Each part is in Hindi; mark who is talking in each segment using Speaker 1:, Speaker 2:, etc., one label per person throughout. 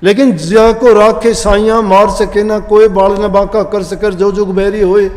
Speaker 1: लेकिन ज्या को राखे साइया मार सके ना कोई बाल न बाका कर सकर जो जुग बैरी होए।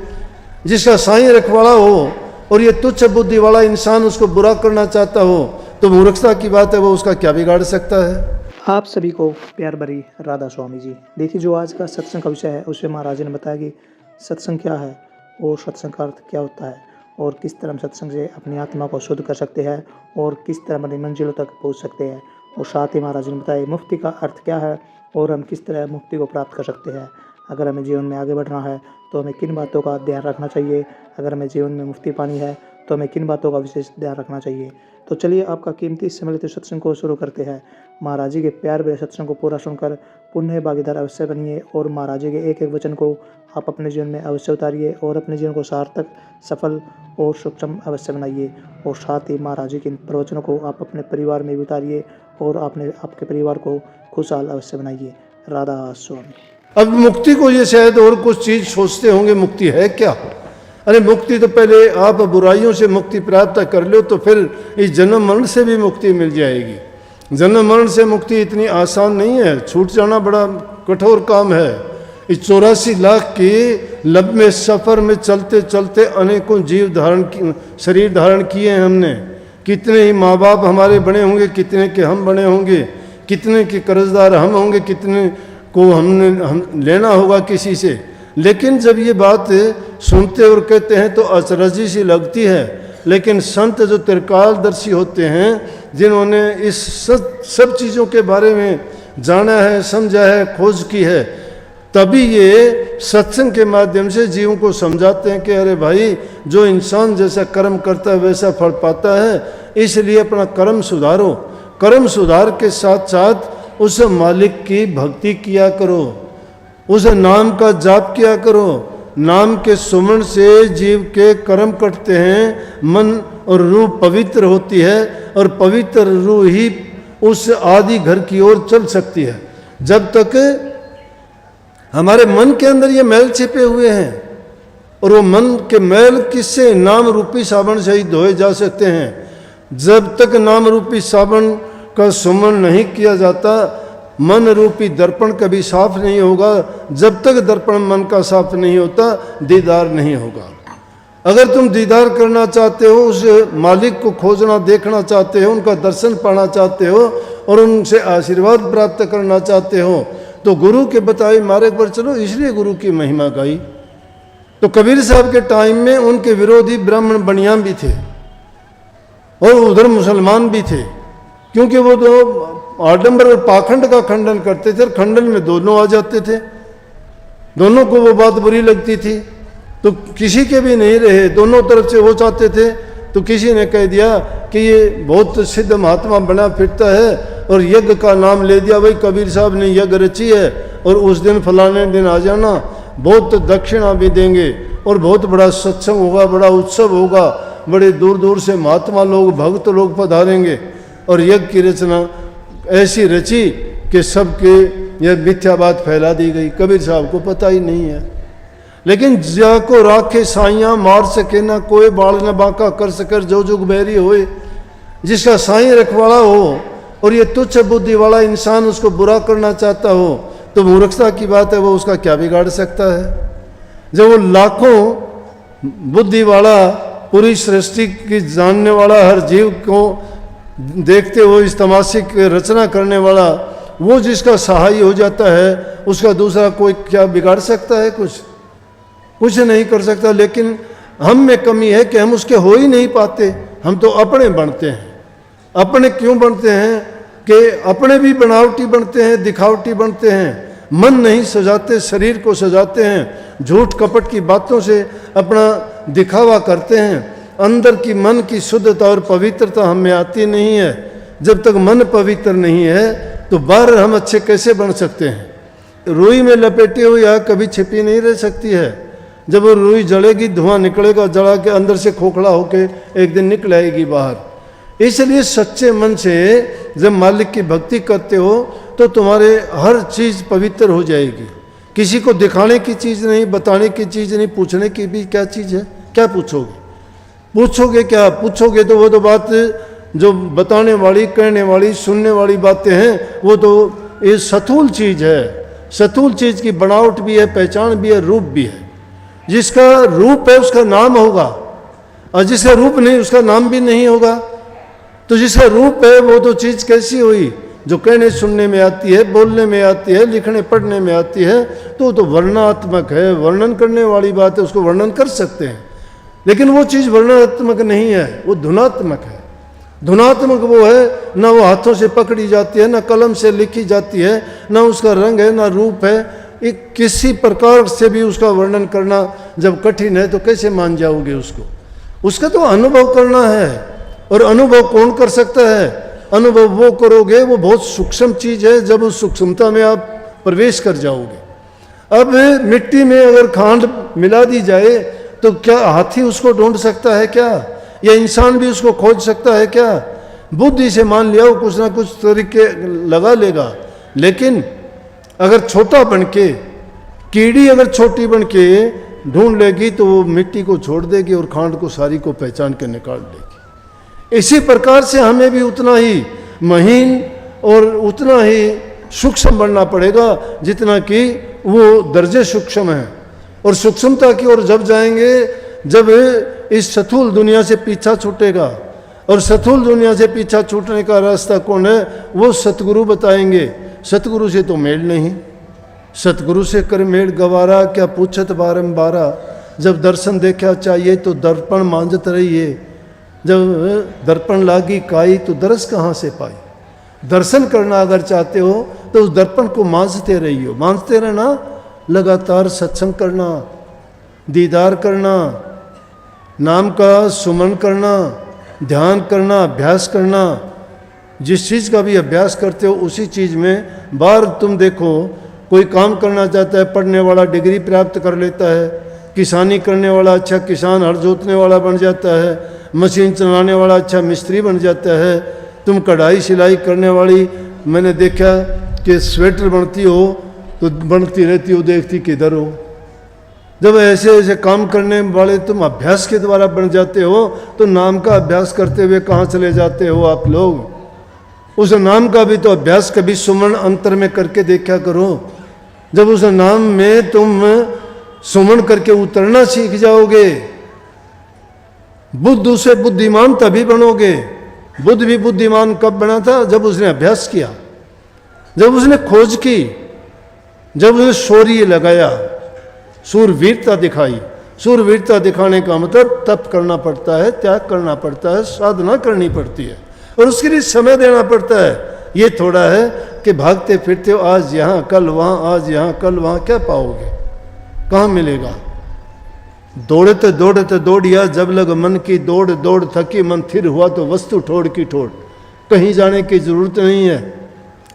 Speaker 1: जिसका साई रखवाला हो और ये तुच्छ बुद्धि वाला इंसान उसको बुरा करना चाहता हो तो मूर्खता की बात है, वो उसका क्या बिगाड़ सकता है।
Speaker 2: आप सभी को प्यार भरी राधा स्वामी जी। देखिए, जो आज का सत्संग का विषय है उसमें महाराज जी ने बताया कि सत्संग क्या है और सत्संग का अर्थ क्या होता है और किस तरह हम सत्संग से अपनी आत्मा को शुद्ध कर सकते हैं और किस तरह अपनी मंजिलों तक पहुंच सकते हैं। और साथ ही महाराज जी ने बताया मुक्ति का अर्थ क्या है और हम किस तरह मुक्ति को प्राप्त कर सकते हैं। अगर हमें जीवन में आगे बढ़ना है तो हमें किन बातों का ध्यान रखना चाहिए, अगर हमें जीवन में मुक्ति पानी है तो हमें किन बातों का विशेष ध्यान रखना चाहिए। तो चलिए आपका कीमती समय लेते सत्संग को शुरू करते हैं। महाराज जी के प्यार भरे सत्संग को पूरा सुनकर पुण्य भागीदार अवश्य बनिए और महाराज जी के एक एक वचन को आप अपने जीवन में अवश्य उतारिए और अपने जीवन को सार्थक, सफल और सुक्षम अवश्य बनाइए। और साथ ही महाराज जी के प्रवचनों को आप अपने परिवार में भी उतारिए और आपके परिवार को खुशहाल अवश्य बनाइए। राधा स्वामी।
Speaker 1: अब मुक्ति को ये शायद और कुछ चीज सोचते होंगे, मुक्ति है क्या। अरे मुक्ति तो पहले आप बुराइयों से मुक्ति प्राप्त कर लो तो फिर इस जन्म मरण से भी मुक्ति मिल जाएगी। जन्म मरण से मुक्ति इतनी आसान नहीं है, छूट जाना बड़ा कठोर काम है। इस 84 लाख के लंबे सफर में चलते चलते अनेकों शरीर धारण किए हैं हमने। कितने ही माँ बाप हमारे बने होंगे, कितने के हम बने होंगे, कितने के कर्जदार हम होंगे, कितने को हम लेना होगा किसी से। लेकिन जब ये बात सुनते और कहते हैं तो अचरजी सी लगती है। लेकिन संत जो त्रिकालदर्शी होते हैं, जिन्होंने इस सब चीज़ों के बारे में जाना है, समझा है, खोज की है, तभी ये सत्संग के माध्यम से जीवों को समझाते हैं कि अरे भाई, जो इंसान जैसा कर्म करता है वैसा फल पाता है, इसलिए अपना कर्म सुधारो। कर्म सुधार के साथ साथ उस मालिक की भक्ति किया करो, उस नाम का जाप किया करो। नाम के सुमरण से जीव के कर्म कटते हैं, मन और रूह पवित्र होती है और पवित्र रूह ही उस आदि घर की ओर चल सकती है। जब तक हमारे मन के अंदर ये मैल छिपे हुए हैं, और वो मन के मैल किससे, नाम रूपी साबुन से ही धोए जा सकते हैं। जब तक नाम रूपी साबुन का सुमन नहीं किया जाता, मन रूपी दर्पण कभी साफ नहीं होगा। जब तक दर्पण मन का साफ नहीं होता, दीदार नहीं होगा। अगर तुम दीदार करना चाहते हो, उस मालिक को खोजना देखना चाहते हो, उनका दर्शन पाना चाहते हो और उनसे आशीर्वाद प्राप्त करना चाहते हो, तो गुरु के बताए मार्ग पर चलो। इसलिए गुरु की महिमा गाई। तो कबीर साहब के टाइम में उनके विरोधी ब्राह्मण बनियां भी थे और उधर मुसलमान भी थे, क्योंकि वो तो आडंबर और पाखंड का खंडन करते थे और खंडन में दोनों आ जाते थे। दोनों को वो बात बुरी लगती थी तो किसी के भी नहीं रहे, दोनों तरफ से हो चाहते थे। तो किसी ने कह दिया कि ये बहुत सिद्ध महात्मा बना फिरता है और यज्ञ का नाम ले दिया, भाई कबीर साहब ने यज्ञ रची है और उस दिन फलाने दिन आ जाना, बहुत दक्षिणा भी देंगे और बहुत बड़ा सत्संग होगा, बड़ा उत्सव होगा, बड़े दूर दूर से महात्मा लोग, भक्त लोग पधारेंगे। और यज्ञ की रचना ऐसी रची कि सबके यह मिथ्या बात फैला दी गई। कबीर साहब को पता ही नहीं है। लेकिन ज्या को राखे साइया मार सके ना कोई बाल न बाका कर सकर जो जुग बैरी होए। जिसका साई रखवाला हो और ये तुच्छ बुद्धि वाला इंसान उसको बुरा करना चाहता हो तो मूर्खता की बात है, वो उसका क्या बिगाड़ सकता है। जब वो लाखों बुद्धि वाला, पूरी सृष्टि की जानने वाला, हर जीव को देखते हुए इस तमाशे की रचना करने वाला, वो जिसका सहाय हो जाता है, उसका दूसरा कोई क्या बिगाड़ सकता है। कुछ नहीं कर सकता। लेकिन हम में कमी है कि हम उसके हो ही नहीं पाते। हम तो अपने बनते हैं। अपने क्यों बनते हैं कि अपने भी बनावटी बनते हैं, दिखावटी बनते हैं। मन नहीं सजाते, शरीर को सजाते हैं। झूठ कपट की बातों से अपना दिखावा करते हैं। अंदर की मन की शुद्धता और पवित्रता हमें आती नहीं है। जब तक मन पवित्र नहीं है तो बाहर हम अच्छे कैसे बन सकते हैं। रुई में लपेटी हुई आग कभी छिपी नहीं रह सकती है। जब वो रुई जलेगी, धुआं निकलेगा, जला के अंदर से खोखला होके एक दिन निकल आएगी बाहर। इसलिए सच्चे मन से जब मालिक की भक्ति करते हो तो तुम्हारे हर चीज़ पवित्र हो जाएगी। किसी को दिखाने की चीज़ नहीं, बताने की चीज़ नहीं, पूछने की भी क्या चीज़ है। क्या पूछोगे क्या पूछोगे तो वो तो बात जो बताने वाली, कहने वाली, सुनने वाली बातें हैं, वो तो ये स्थूल चीज है। स्थूल चीज की बनावट भी है, पहचान भी है, रूप भी है। जिसका रूप है उसका नाम होगा, और जिसका रूप नहीं उसका नाम भी नहीं होगा। तो जिसका रूप है वो तो चीज कैसी हुई, जो कहने सुनने में आती है, बोलने में आती है, लिखने पढ़ने में आती है, तो वर्णनात्मक है, वर्णन करने वाली बात है, उसको वर्णन कर सकते हैं। लेकिन वो चीज़ वर्णनात्मक नहीं है, वो धुनात्मक है। धुनात्मक वो है, ना वो हाथों से पकड़ी जाती है, ना कलम से लिखी जाती है, ना उसका रंग है, ना रूप है। एक किसी प्रकार से भी उसका वर्णन करना जब कठिन है तो कैसे मान जाओगे उसको? उसका तो अनुभव करना है। और अनुभव कौन कर सकता है? अनुभव वो करोगे, वो बहुत सूक्ष्म चीज़ है, जब उस सूक्ष्मता में आप प्रवेश कर जाओगे। अब मिट्टी में अगर खांड मिला दी जाए तो क्या हाथी उसको ढूंढ सकता है क्या? या इंसान भी उसको खोज सकता है क्या? बुद्धि से मान लिया वो कुछ ना कुछ तरीके लगा लेगा। लेकिन अगर छोटा बन के, कीड़ी अगर छोटी बन के ढूंढ लेगी तो वो मिट्टी को छोड़ देगी और खांड को सारी को पहचान के निकाल देगी। इसी प्रकार से हमें भी उतना ही महीन और उतना ही सूक्ष्म बनना पड़ेगा जितना कि वो दर्जे सूक्ष्म है। और सूक्ष्मता की ओर जब जाएंगे, जब इस स्थूल दुनिया से पीछा छूटेगा। और स्थूल दुनिया से पीछा छूटने का रास्ता कौन है? वो सतगुरु बताएंगे। सतगुरु से तो मेल नहीं, सतगुरु से कर मेल गवारा, क्या पूछत बारंबारा। जब दर्शन देखा चाहिए तो दर्पण मांझत रहिए, जब दर्पण लागी काई तो दरस कहाँ से पाई। दर्शन करना अगर चाहते हो तो उस दर्पण को मांझते रहिए, मांझते रहना, लगातार सत्संग करना, दीदार करना, नाम का सुमन करना, ध्यान करना, अभ्यास करना। जिस चीज़ का भी अभ्यास करते हो उसी चीज़ में बार तुम देखो, कोई काम करना चाहता है, पढ़ने वाला डिग्री प्राप्त कर लेता है, किसानी करने वाला अच्छा किसान, हल जोतने वाला बन जाता है, मशीन चलाने वाला अच्छा मिस्त्री बन जाता है। तुम कढ़ाई सिलाई करने वाली, मैंने देखा कि स्वेटर बनती हो तो बनती रहती हो, देखती किधर हो। जब ऐसे ऐसे काम करने वाले तुम अभ्यास के द्वारा बन जाते हो तो नाम का अभ्यास करते हुए कहाँ चले जाते हो आप लोग? उस नाम का भी तो अभ्यास कभी सुमन अंतर में करके देखा करो। जब उस नाम में तुम सुमन करके उतरना सीख जाओगे, बुद्ध से बुद्धिमान तभी बनोगे। बुद्ध भी बुद्धिमान कब बना था? जब उसने अभ्यास किया, जब उसने खोज की, जब उसने शौर्य लगाया, सूरवीरता दिखाई। सूरवीरता दिखाने का मतलब तप करना पड़ता है, त्याग करना पड़ता है, साधना करनी पड़ती है और उसके लिए समय देना पड़ता है। ये थोड़ा है कि भागते फिरते हो, आज यहाँ कल वहाँ, आज यहाँ कल वहाँ, क्या पाओगे? कहाँ मिलेगा? दौड़ते दौड़ते दौड़िया, जब लग मन की दौड़, दौड़ थकी मन थिर हुआ तो वस्तु ठोड़ की ठोड़। कहीं जाने की जरूरत नहीं है।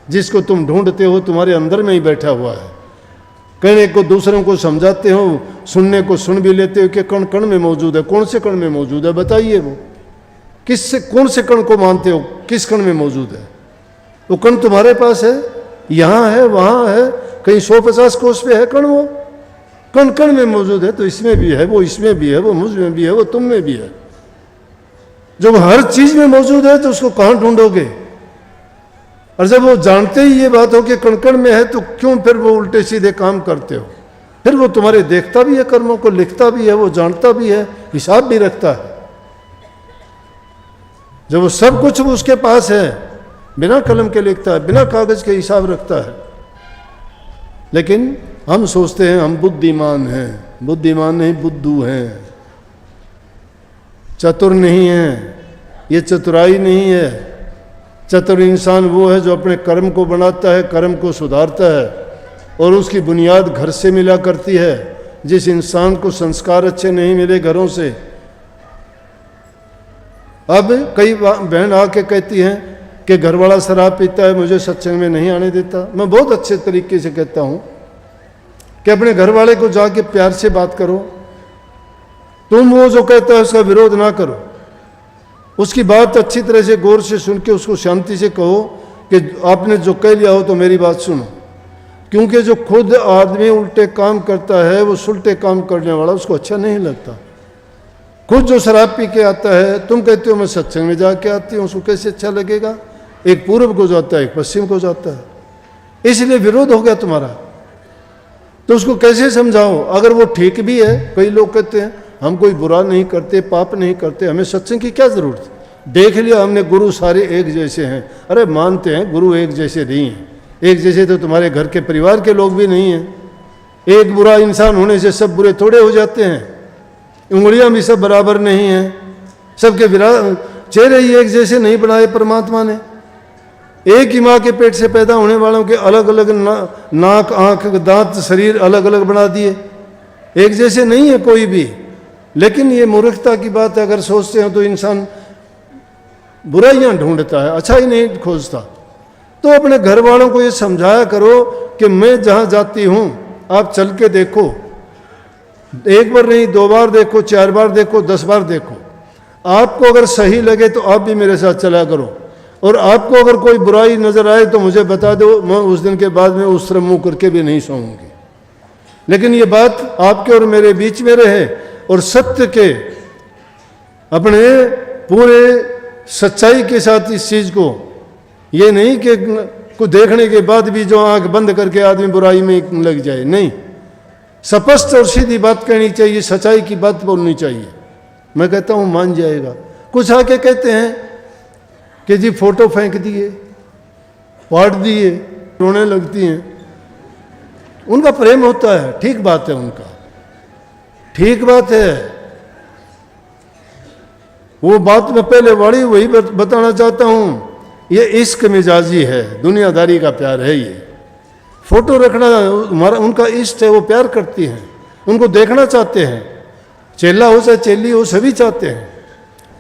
Speaker 1: जिसको तुम ढूंढते हो तुम्हारे अंदर में ही बैठा हुआ है। कहने को दूसरों को समझाते हो, सुनने को सुन भी लेते हो कि कण कण में मौजूद है। कौन से कण में मौजूद है बताइए? वो किससे, कौन से कण को मानते हो? किस कण में मौजूद है? वो कण तुम्हारे पास है, यहाँ है, वहाँ है, कहीं 150 कोस पे है कण। वो कण कण में मौजूद है, तो इसमें भी है, वो इसमें भी है, वो मुझ में भी है, वो तुम में भी है। जब हर चीज में मौजूद है तो उसको कहाँ ढूंढोगे? और जब वो जानते ही ये बात हो कि कण कण में है तो क्यों फिर वो उल्टे सीधे काम करते हो? फिर वो तुम्हारे देखता भी है, कर्मों को लिखता भी है, वो जानता भी है, हिसाब भी रखता है। जब वो सब कुछ उसके पास है, बिना कलम के लिखता है, बिना कागज के हिसाब रखता है। लेकिन हम सोचते हैं हम बुद्धिमान हैं। बुद्धिमान नहीं, बुद्धू हैं, चतुर नहीं हैं। ये चतुराई नहीं है। चतुर इंसान वो है जो अपने कर्म को बनाता है, कर्म को सुधारता है और उसकी बुनियाद घर से मिला करती है। जिस इंसान को संस्कार अच्छे नहीं मिले घरों से, अब कई बहन आके कहती हैं कि घरवाला शराब पीता है, मुझे सत्संग में नहीं आने देता। मैं बहुत अच्छे तरीके से कहता हूँ कि अपने घरवाले को जाके प्यार से बात करो। तुम वो जो कहता है उसका विरोध ना करो, उसकी बात अच्छी तरह से गौर से सुन के उसको शांति से कहो कि आपने जो कह लिया हो तो मेरी बात सुनो। क्योंकि जो खुद आदमी उल्टे काम करता है, वो सुलटे काम करने वाला उसको अच्छा नहीं लगता। खुद जो शराब पी के आता है, तुम कहते हो मैं सत्संग में जाके आती हूँ, उसको कैसे अच्छा लगेगा? एक पूर्व को जाता है, एक पश्चिम को जाता है। इसलिए विरोध हो गया तुम्हारा। तो उसको कैसे समझाओ? अगर वो ठीक भी है, कई लोग कहते हैं हम कोई बुरा नहीं करते, पाप नहीं करते, हमें सत्संग की क्या ज़रूरत है, देख लिया हमने गुरु सारे एक जैसे हैं। अरे मानते हैं गुरु एक जैसे नहीं हैं, एक जैसे तो तुम्हारे घर के परिवार के लोग भी नहीं हैं। एक बुरा इंसान होने से सब बुरे थोड़े हो जाते हैं, उंगलियां भी सब बराबर नहीं हैं, सबके चेहरे ही एक जैसे नहीं बनाए परमात्मा ने। एक ही माँ के पेट से पैदा होने वालों के अलग अलग नाक, आँख, दांत, शरीर अलग अलग बना दिए, एक जैसे नहीं है कोई भी। लेकिन ये मूर्खता की बात है, अगर सोचते हैं तो इंसान बुराइयां ढूंढता है, अच्छा ही नहीं खोजता। तो अपने घर वालों को ये समझाया करो कि मैं जहाँ जाती हूँ आप चल के देखो, एक बार नहीं, 2 बार देखो, 4 बार देखो, 10 बार देखो। आपको अगर सही लगे तो आप भी मेरे साथ चला करो, और आपको अगर कोई बुराई नजर आए तो मुझे बता दो, मैं उस दिन के बाद में उस तरफ मुंह करके भी नहीं सोऊंगी। लेकिन ये बात आपके और मेरे बीच में रहे, और सत्य के अपने पूरे सच्चाई के साथ इस चीज को, ये नहीं कि कुछ देखने के बाद भी जो आंख बंद करके आदमी बुराई में लग जाए, नहीं, स्पष्ट और सीधी बात कहनी चाहिए, सच्चाई की बात बोलनी चाहिए। मैं कहता हूँ मान जाएगा। कुछ आके कहते हैं कि जी फोटो फेंक दिए, फाड़ दिए, रोने लगती हैं। उनका प्रेम होता है, ठीक बात है, उनका ठीक बात है, वो बात मैं पहले वाली वही बताना चाहता हूँ। ये इश्क मिजाजी है, दुनियादारी का प्यार है। ये फोटो रखना हमारा, उनका इष्ट है, वो प्यार करती हैं, उनको देखना चाहते हैं, चेला हो चाहे चेली हो, सभी चाहते हैं,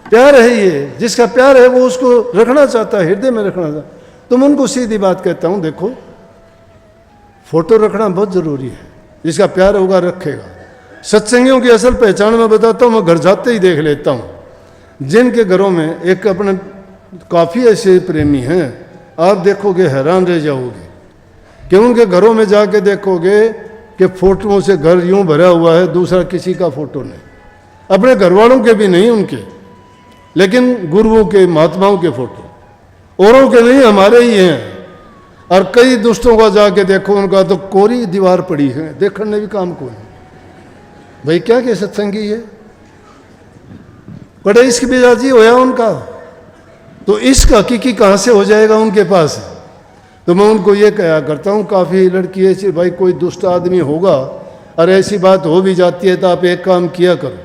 Speaker 1: प्यार है ये। जिसका प्यार है वो उसको रखना चाहता है, हृदय में रखना चाहता है। तो मैं उनको सीधी बात कहता हूँ, देखो फोटो रखना बहुत ज़रूरी है, जिसका प्यार होगा रखेगा। सत्संगियों की असल पहचान मैं बताता हूँ, मैं घर जाते ही देख लेता हूँ। जिनके घरों में एक अपने काफ़ी ऐसे प्रेमी हैं, आप देखोगे हैरान रह जाओगे कि उनके घरों में जाके देखोगे कि फोटोओं से घर यूं भरा हुआ है, दूसरा किसी का फोटो नहीं, अपने घर वालों के भी नहीं उनके, लेकिन गुरुओं के, महात्माओं के फोटो, औरों के नहीं, हमारे ही हैं। और कई दुष्टों का जाके देखो, उनका तो कोरी दीवार पड़ी है, देखने भी काम को नहीं। भाई क्या के सत्संगी है, बड़े इश्क मिजाजी होया उनका, तो इश्क हकीकी कहाँ से हो जाएगा उनके पास। तो मैं उनको ये कहा करता हूँ, काफ़ी लड़की ऐसी, भाई कोई दुष्ट आदमी होगा और ऐसी बात हो भी जाती है तो आप एक काम किया करो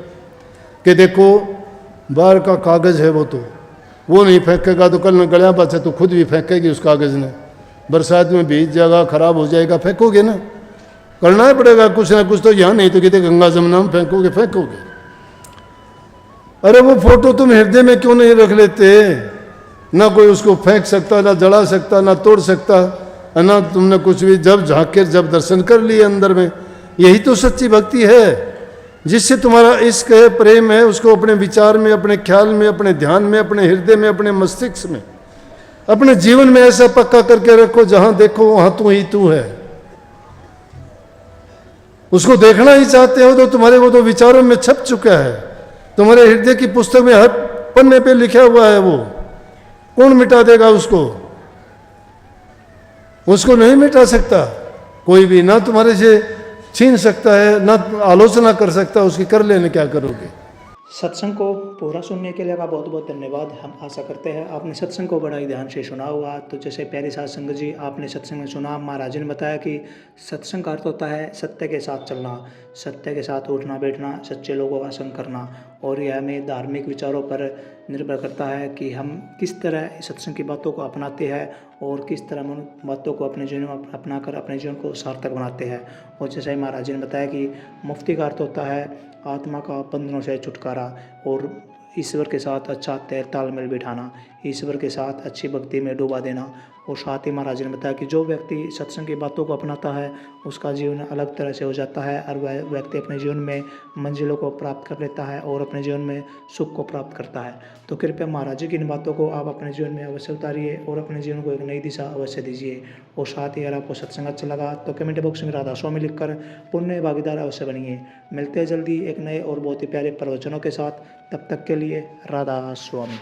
Speaker 1: कि देखो बाहर का कागज़ है वो नहीं फेंकेगा तो कल न गलिया पाछे तो खुद भी फेंकेगी उस कागज़ ने, बरसात में भीज जाएगा, खराब हो जाएगा, फेंकोगे ना, करना ही पड़ेगा कुछ ना कुछ तो, यहाँ नहीं तो कहते गंगा जमुना में फेंकोगे। अरे वो फोटो तुम हृदय में क्यों नहीं रख लेते? ना कोई उसको फेंक सकता, ना जला सकता, ना तोड़ सकता, ना तुमने कुछ भी, जब झांके जब दर्शन कर लिए अंदर में, यही तो सच्ची भक्ति है। जिससे तुम्हारा इश्क है, प्रेम है, उसको अपने विचार में, अपने ख्याल में, अपने ध्यान में, अपने हृदय में, अपने मस्तिष्क में, अपने जीवन में ऐसा पक्का करके रखो, जहां देखो वहां तू ही तू है। उसको देखना ही चाहते हो तो तुम्हारे वो तो विचारों में छप चुका है, तुम्हारे हृदय की पुस्तक में हर पन्ने पे लिखा हुआ है। वो कौन मिटा देगा उसको? उसको नहीं मिटा सकता कोई भी, ना तुम्हारे से छीन सकता है, ना आलोचना कर सकता, उसकी कर लेने क्या करोगे।
Speaker 2: सत्संग को पूरा सुनने के लिए आपका बहुत बहुत धन्यवाद। हम आशा करते हैं आपने सत्संग को बड़ा ही ध्यान से सुना होगा। तो जैसे प्यारे साथ संगत जी, आपने सत्संग में सुना, महाराज ने बताया कि सत्संग का अर्थ होता है सत्य के साथ चलना, सत्य के साथ उठना बैठना, सच्चे लोगों का संग करना। और यह हमें धार्मिक विचारों पर निर्भर करता है कि हम किस तरह सत्संग की बातों को अपनाते हैं और किस तरह उन बातों को अपने जीवन में अपनाकर अपने जीवन को सार्थक बनाते हैं। और जैसे ही महाराज ने बताया कि मुक्ति का अर्थ होता है आत्मा का बंधनों से छुटकारा और ईश्वर के साथ अच्छा तालमेल बिठाना, ईश्वर के साथ अच्छी भक्ति में डूबा देना। और साथ ही महाराज ने बताया कि जो व्यक्ति सत्संग की बातों को अपनाता है उसका जीवन अलग तरह से हो जाता है और वह व्यक्ति अपने जीवन में मंजिलों को प्राप्त कर लेता है और अपने जीवन में सुख को प्राप्त करता है। तो कृपया महाराज जी की इन बातों को आप अपने जीवन में अवश्य उतारिए और अपने जीवन को एक नई दिशा अवश्य दीजिए। और साथ ही अगर आपको सत्संग अच्छा लगा तो कमेंट बॉक्स में राधा स्वामी लिखकर पुण्य भागीदार अवश्य बनिए। मिलते हैं जल्दी एक नए और बहुत ही प्यारे प्रवचनों के साथ, तब तक के लिए राधा स्वामी।